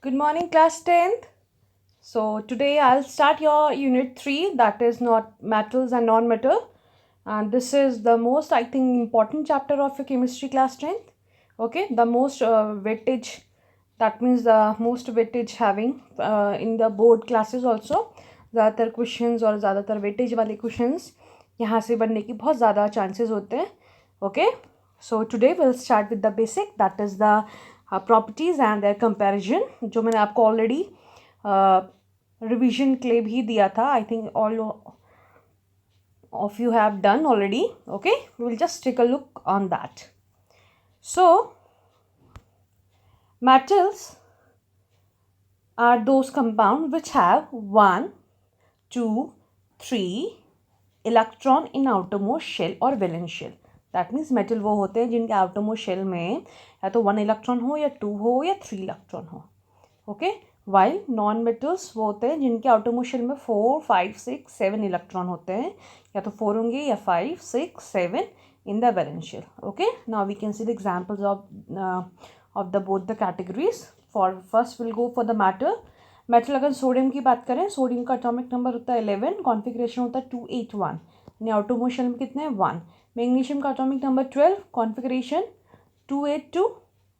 Good morning, class 10th. So, today I'll start your unit 3, that is not metals and non-metal. And this is the most, I think, important chapter of your chemistry class 10th. Okay, the most weightage, that means the most weightage having in the board classes also. ज़्यादातर questions और ज़्यादातर weightage वाले questions यहाँ से बनने की बहुत ज़्यादा चांसेस होते हैं. Okay, so today will start with the basic, that is the properties and their comparison, जो मैंने आपको ऑलरेडी रिवीजन के लिए भी दिया था. I think all of you have done already. Okay, we will just take a look on that. So metals are those compounds which have 1 2 3 electron in outermost shell or valence shell. That means metal वो होते हैं जिनके outermost shell में या तो 1 electron हो या 2 हो या 3 इलेक्ट्रॉन हो. ओके, वाइल नॉन मेटल्स वो होते हैं जिनके आउटरमोस्ट शेल में 4 5 6 7 इलेक्ट्रॉन होते हैं, या तो 4 होंगे या 5 6 7 in the valence shell. Okay, now we can see the examples of the both the categories. For first we'll go for the metal. अगर सोडियम की बात करें, सोडियम का एटॉमिक नंबर होता है 11, कॉन्फिगरेशन होता है 281, यानी आउटरमोस्ट शेल में कितने हैं 1. मैग्नीशियम का एटॉमिक नंबर 12, कॉन्फिगरेशन 282.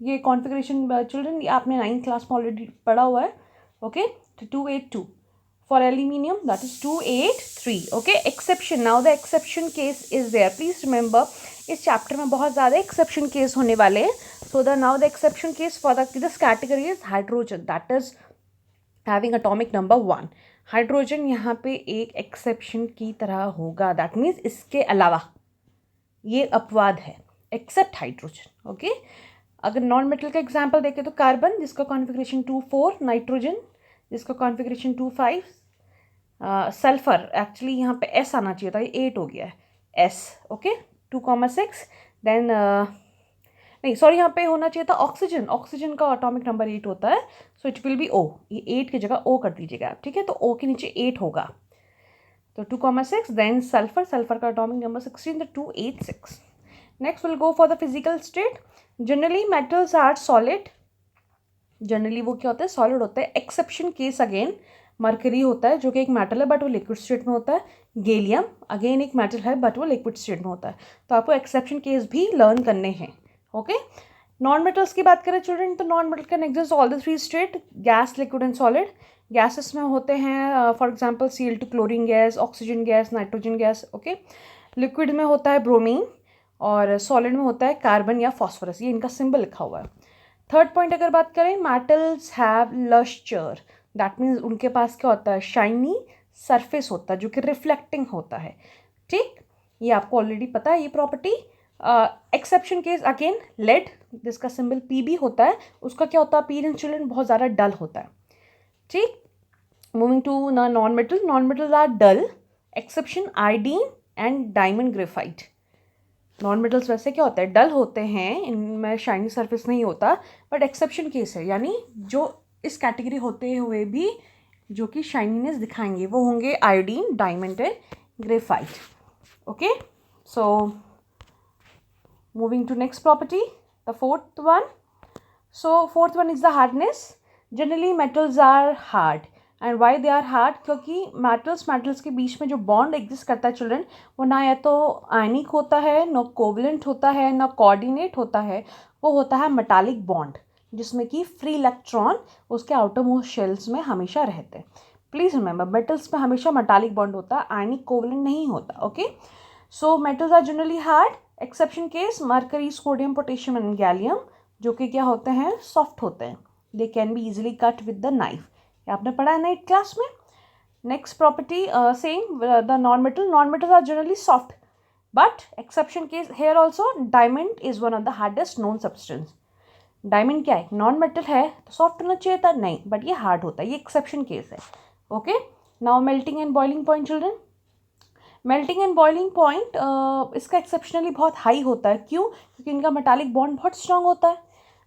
ये कॉन्फिगरेशन चिल्ड्रन ये आपने 9th क्लास में ऑलरेडी पढ़ा हुआ है. ओके, तो 282. For aluminium, that is 283. Okay, exception. Now the exception case is there. Please remember, इस चैप्टर में बहुत ज़्यादा एक्सेप्शन केस होने वाले हैं. So the now the exception case for this category is hydrogen, that is having atomic number 1. Hydrogen यहाँ पे एक एक्सेप्शन की तरह होगा. दैट मीन्स इसके अलावा ये अपवाद है, एक्सेप्ट हाइड्रोजन. ओके, अगर नॉन मेटल का एग्जाम्पल देखें तो कार्बन जिसका कॉन्फिगरेशन 2 4, नाइट्रोजन जिसका कॉन्फिगरेशन 2 5, सल्फर एक्चुअली यहाँ पे एस आना चाहिए था, ये 8 हो गया है एस. ओके, 2,6. देन नहीं सॉरी, यहाँ पे होना चाहिए था ऑक्सीजन. ऑक्सीजन का एटॉमिक नंबर 8 होता है, so it will be O. ये 8 की जगह ओ कर दीजिएगा आप. ठीक है, तो ओ के नीचे 8 होगा, तो 2,6. देन सल्फर, सल्फर का एटॉमिक नंबर 16, तो 286. Next will go for the physical state. Generally metals are solid. Generally वो क्या होता है, सॉलिड होता है. एक्सेप्शन केस अगेन मरकरी होता है जो कि एक मेटल है बट वो लिक्विड स्टेट में होता है. गैलियम अगेन एक मेटल है बट वो लिक्विड स्टेट में होता है. तो आपको एक्सेप्शन केस भी लर्न करने हैं. ओके, नॉन मेटल्स की बात करें चिल्ड्रन, तो non metal can exist all the 3 state, gas liquid and solid. Gases में होते हैं for example Cl2 chlorine gas, oxygen gas, nitrogen gas. Okay, liquid में होता है ब्रोमीन और सॉलिड में होता है कार्बन या फॉस्फोरस. ये इनका सिंबल लिखा हुआ है. थर्ड पॉइंट अगर बात करें, metals have lustre. That means उनके पास क्या होता है, शाइनी सरफेस होता है जो कि रिफ्लेक्टिंग होता है. ठीक, ये आपको ऑलरेडी पता है ये property. Exception case again lead, जिसका सिंबल पी भी होता है, उसका क्या होता है, अपीयरेंस चिल्ड्रन बहुत ज़्यादा डल होता है. ठीक, moving to non metal. Non metals are dull. Exception iodine and diamond graphite. Non metals वैसे क्या होता है, डल होते हैं, इनमें शाइनी सरफेस नहीं होता, बट एक्सेप्शन केस है, यानी जो इस कैटेगरी होते हुए भी जो कि शाइनीनेस दिखाएंगे वो होंगे iodine, diamond and graphite. Okay, so moving to next property, the fourth one. So fourth one is the hardness. Generally metals are hard. And why they are hard? क्योंकि metals के बीच में जो बॉन्ड एग्जिस्ट करता है children, वो ना या तो आयनिक होता है, ना कोवलेंट होता है, ना कोऑर्डिनेट होता है. वो होता है मेटालिक बॉन्ड, जिसमें कि फ्री इलेक्ट्रॉन उसके आउटर मोस्ट शेल्स में हमेशा रहते हैं. प्लीज़ रिमेंबर, मेटल्स में हमेशा मेटालिक बॉन्ड होता है, आयनिक कोवलेंट नहीं होता. Okay, so metals are generally hard. Exception case mercury, sodium, potassium and gallium, जो कि क्या होते हैं, सॉफ्ट होते हैं. They can be easily cut with the knife. ये आपने पढ़ा है 9th क्लास में. Next property same, the non metal. Non metals are generally soft, but exception case here also. Diamond is one of the hardest known substance. Diamond क्या है, non metal है तो soft होना चाहिए था, नहीं, बट ये हार्ड होता है. ये एक्सेप्शन केस है. Okay, now melting and boiling point children. Melting and boiling point इसका एक्सेप्शनली बहुत हाई होता है. क्यों? क्योंकि इनका मेटालिक बॉन्ड बहुत स्ट्रांग होता है.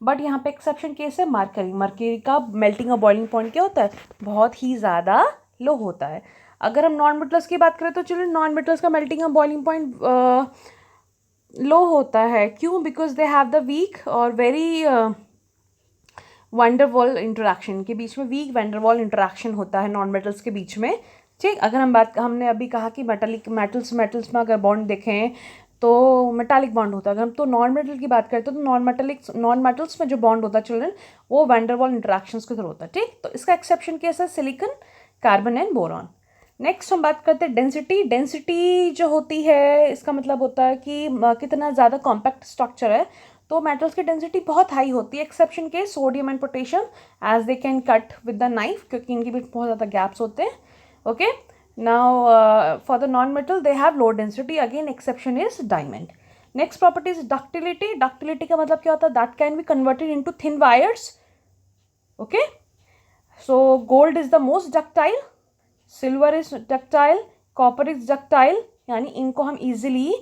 बट यहाँ पे एक्सेप्शन केस है मरकरी. मरकरी का मेल्टिंग और बॉइलिंग पॉइंट क्या होता है, बहुत ही ज़्यादा लो होता है. अगर हम नॉन मेटल्स की बात करें तो चलो नॉन मेटल्स का मेल्टिंग और बॉइलिंग पॉइंट लो होता है. क्यों? Because they have the weak और वेरी वैंडरवॉल इंटरेक्शन के बीच में, वीक वैंडरवॉल इंटरेक्शन होता है नॉन मेटल्स के बीच में, ठीक। अगर हमने अभी कहा कि मेटल्स में अगर बॉन्ड देखें तो मेटालिक बॉन्ड होता है। अगर हम तो नॉन मेटल की बात करते हैं तो नॉन मेटल्स में जो बॉन्ड होता है चिल्ड्रन, वो वैंडरवॉल इंटरेक्शंस के थ्रू होता है, ठीक। तो इसका एक्सेप्शन केस है silicon, carbon and boron. Next हम बात करते हैं डेंसिटी। डेंसिटी जो होती है इसका मतलब होता है कि कितना ज़्यादा कॉम्पैक्ट स्ट्रक्चर है, तो मेटल्स की डेंसिटी बहुत हाई होती है। एक्सेप्शन के sodium and potassium, as they can cut with the knife, क्योंकि इनके भी बहुत ज़्यादा गैप्स होते हैं, okay. Now for the non metal they have low density, again exception is diamond. Next property is ductility. Ductility का मतलब क्या होता है, that can be converted into thin wires, okay. So gold is the most ductile, silver is ductile, copper is ductile, यानी इनको हम easily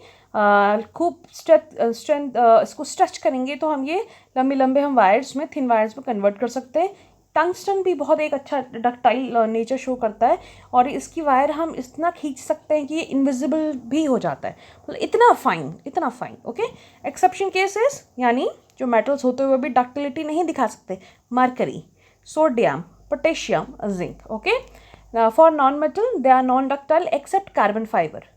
खूब strength इसको स्ट्रेच करेंगे तो हम ये लंबे लंबे हम वायर्स में, थिन वायर्स में कन्वर्ट कर सकते हैं। टंगस्टन भी बहुत एक अच्छा डक्टाइल नेचर शो करता है, और इसकी वायर हम इतना खींच सकते हैं कि ये इनविजिबल भी हो जाता है, मतलब इतना फाइन, ओके। एक्सेप्शन केसेस, यानी जो मेटल्स होते हुए भी डक्टिलिटी नहीं दिखा सकते, mercury, sodium, potassium, zinc, okay. For non metal they are non ductile except carbon fibre.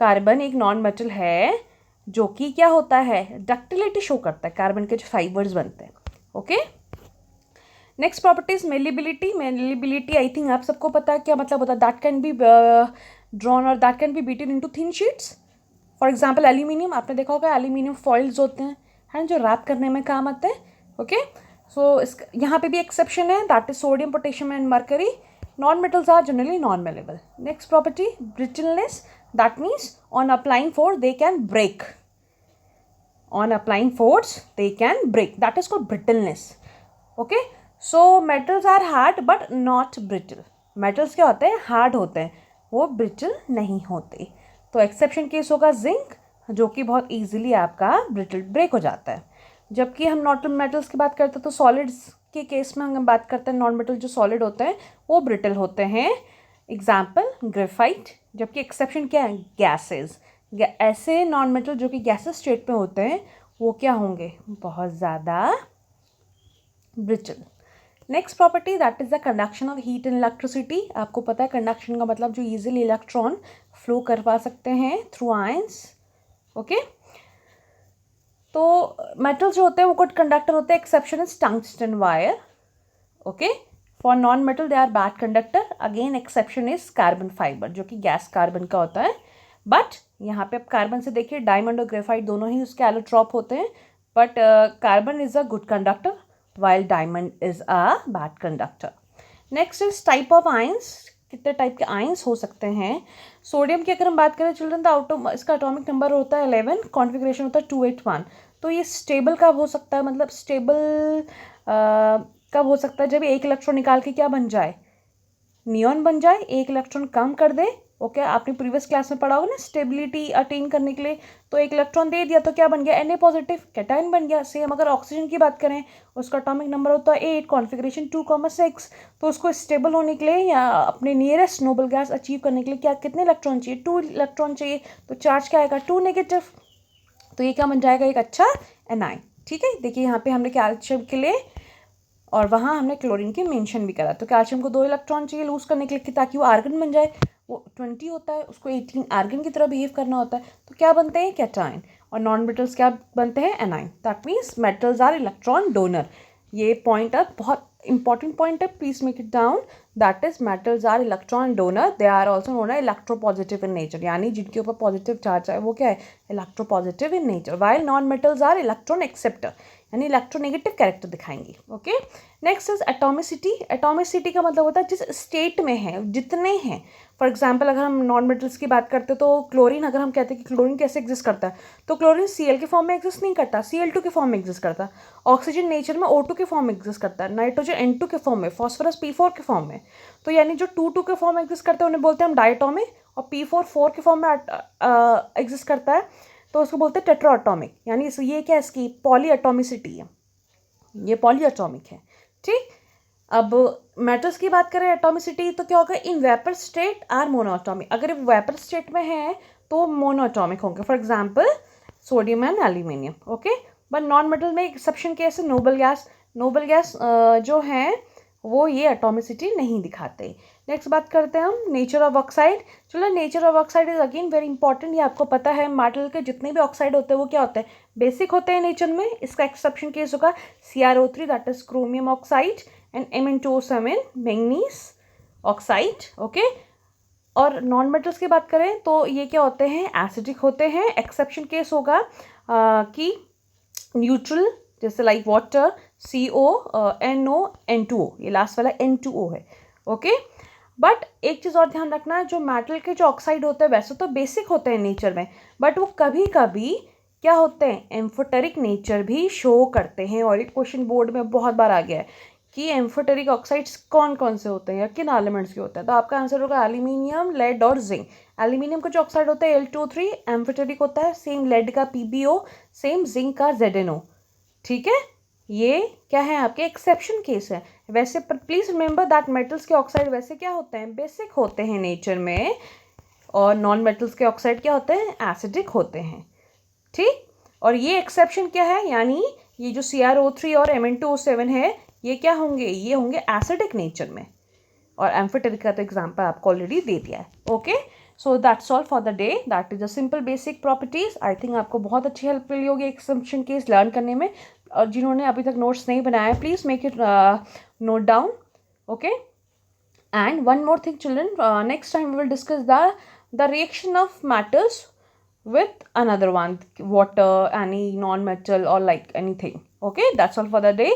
Carbon एक नॉन मेटल है जो कि क्या होता है, डक्टिलिटी शो करता है, कार्बन के जो फाइबर्स बनते हैं, okay. Next properties malleability. Malleability I think आप सबको पता है क्या मतलब होता है, दैट कैन बी ड्रॉन और that can B beaten into thin sheets. For example aluminium, आपने देखा होगा एल्यूमिनियम फॉइल्स होते हैं जो रैप करने में काम आते हैं, ओके। सो इस यहाँ पे भी एक्सेप्शन है, that is sodium, potassium and mercury. Non metals are generally non malleable. Next property brittleness, that means on applying force they can break, on applying force they can break, that is called brittleness, okay. so metals are hard but not brittle. metals क्या होते हैं, hard होते हैं, वो brittle नहीं होते। तो exception case होगा जिंक, जो कि बहुत इजीली आपका ब्रिटल ब्रेक हो जाता है। जबकि हम नॉन मेटल्स की बात करते हैं तो सॉलिड्स के केस में हम बात करते हैं, नॉन मेटल जो सॉलिड होते हैं वो ब्रिटल होते हैं, एग्जाम्पल ग्रेफाइट। जबकि एक्सेप्शन क्या है, गैसेज। ऐसे नॉन मेटल जो कि गैसेस स्टेट पे होते हैं वो क्या होंगे, बहुत ज़्यादा brittle. Next property that is the conduction of heat and electricity. आपको पता है कंडक्शन का मतलब जो इजीली इलेक्ट्रॉन फ्लो करवा सकते हैं थ्रू आयंस, ओके। तो मेटल जो होते हैं वो गुड कंडक्टर होते हैं, exception is tungsten wire, okay. For non metal they are bad conductor, again exception is carbon fibre, जो कि गैस कार्बन का होता है। बट यहाँ पे आप कार्बन से देखिए, डायमंड और ग्रेफाइट दोनों ही उसके एलोट्रॉप होते हैं, but carbon is a good conductor while diamond is a bad conductor. Next is type of ions, कितने टाइप के आयंस हो सकते हैं। सोडियम की अगर हम बात करें चिल्ड्रन तो इसका एटॉमिक नंबर होता है 11, कॉन्फिगरेशन होता है 281। तो ये स्टेबल कब हो सकता है, मतलब स्टेबल कब हो सकता है, जब एक इलेक्ट्रॉन निकाल के क्या बन जाए, नियॉन बन जाए, एक इलेक्ट्रॉन कम कर दे, ओके। आपने प्रीवियस क्लास में पढ़ा होगा ना, स्टेबिलिटी अटेन करने के लिए तो एक इलेक्ट्रॉन दे दिया तो क्या बन गया, Na पॉजिटिव, कैटायन बन गया। सेम अगर ऑक्सीजन की बात करें उसका एटॉमिक नंबर होता है 8, कॉन्फिगरेशन 2,6। तो उसको स्टेबल होने के लिए या अपने नियरेस्ट नोबल गैस अचीव करने के लिए क्या कितने इलेक्ट्रॉन चाहिए, 2 इलेक्ट्रॉन चाहिए, तो चार्ज क्या आएगा, 2 नेगेटिव। तो ये क्या बन जाएगा, एक अच्छा एनाइन, ठीक है। देखिए यहाँ पे हमने कैल्शियम के लिए और वहाँ हमने क्लोरीन की मेंशन भी करा, तो कैल्शियम को 2 इलेक्ट्रॉन चाहिए लूज करने के लिए ताकि वो आर्गन बन जाए, वो 20 होता है, उसको 18 आर्गन की तरह बिहेव करना होता है, तो क्या बनते हैं, कैटायन। और नॉन मेटल्स क्या बनते हैं, anion. That means metals are electron donor. ये पॉइंट अब बहुत इंपॉर्टेंट पॉइंट है, please make it down. That is metals are electron donor, they are also known as electropositive in nature, यानी जिनके ऊपर पॉजिटिव चार्ज है वो क्या है, electropositive in nature. While non metals are electron acceptor, यानी electronegative character दिखाएंगे, okay. Next is atomicity. Atomicity का मतलब होता है जिस स्टेट में है, जितने हैं। फॉर एग्जाम्पल अगर हम नॉन मेटल्स की बात करते हैं तो क्लोरीन, अगर हम कहते हैं कि क्लोरीन कैसे एग्जिस्ट करता है, तो क्लोरीन Cl के फॉर्म में एग्जिस्ट नहीं करता, Cl2 के फॉर्म में एग्जिस्ट करता है। ऑक्सीजन नेचर में O2 के फॉर्म में एग्जिस्ट करता है, नाइट्रोजन N2 के फॉर्म में, फॉस्फोरस P4 के फॉर्म में। तो यानी जो 2 के फॉर्म में एग्जिस्ट करते हैं उन्हें बोलते हैं हम डायटोमिक, और P4 4 के फॉर्म में एग्जिस्ट करता है तो उसको बोलते हैं टेट्राएटॉमिक, यानी ये क्या है, इसकी पॉली एटॉमिसिटी है, ये पॉली एटॉमिक है, ठीक। अब मेटल्स की बात करें एटॉमिसिटी तो क्या होगा, in vapour state are monoatomic. अगर वेपर स्टेट में है तो मोनोएटॉमिक होंगे, for example sodium and aluminium, okay. But non metal में एक्सेप्शन केस है नोबल गैस। नोबल गैस जो हैं वो ये एटॉमिसिटी नहीं दिखाते। नेक्स्ट बात करते हैं हम नेचर ऑफ ऑक्साइड। चलो, nature of oxide is again very important, ये आपको पता है मेटल के जितने भी ऑक्साइड होते हैं वो क्या होते हैं, बेसिक होते हैं नेचर में। इसका एक्सेप्शन केस होगा CrO3 that is chromium oxide and Mn2O7 manganese oxide. Okay, और नॉन मेटल्स की बात करें तो ये क्या होते हैं, एसिडिक होते हैं। एक्सेप्शन केस होगा कि न्यूट्रल, जैसे like water, CO, NO, N2O, ये लास्ट वाला N2O है। ओके, बट एक चीज़ और ध्यान रखना, जो मेटल के जो ऑक्साइड होते हैं वैसे तो बेसिक होते हैं नेचर में, बट वो कभी कभी क्या होते हैं, एम्फोटेरिक नेचर भी शो करते हैं। और एक क्वेश्चन बोर्ड में बहुत बार आ गया है कि एम्फोटेरिक ऑक्साइड्स कौन कौन से होते हैं या किन एलिमेंट्स के होते हैं, तो आपका आंसर होगा एल्यूमिनियम, लेड और जिंक। एल्यूमिनियम का जो ऑक्साइड होता है Al2O3 एम्फोटेरिक होता है, सेम लेड का PbO, सेम जिंक का ZnO। ठीक है, ये क्या है आपके एक्सेप्शन केस है। वैसे पर प्लीज रिमेंबर दैट मेटल्स के ऑक्साइड वैसे क्या होते हैं, बेसिक होते हैं नेचर में, और नॉन मेटल्स के ऑक्साइड क्या होते हैं, एसिडिक होते हैं। ठीक, और ये एक्सेप्शन क्या है, यानी ये जो CrO3 और Mn2O7 है ये क्या होंगे, ये होंगे एसिडिक नेचर में। और एम्फोटेरिक का तो एग्जाम्पल आपको ऑलरेडी दे दिया है। Okay, so that's all for the day, that is a simple basic properties. I think आपको बहुत अच्छी हेल्प मिली होगी एक्सेप्शन केस लर्न करने में। और जिन्होंने अभी तक नोट्स नहीं बनाया please make it note down. Okay, and one more thing children, next time we will discuss the reaction of matters with another one, water, any non-metal or like anything. Okay, that's all for the day.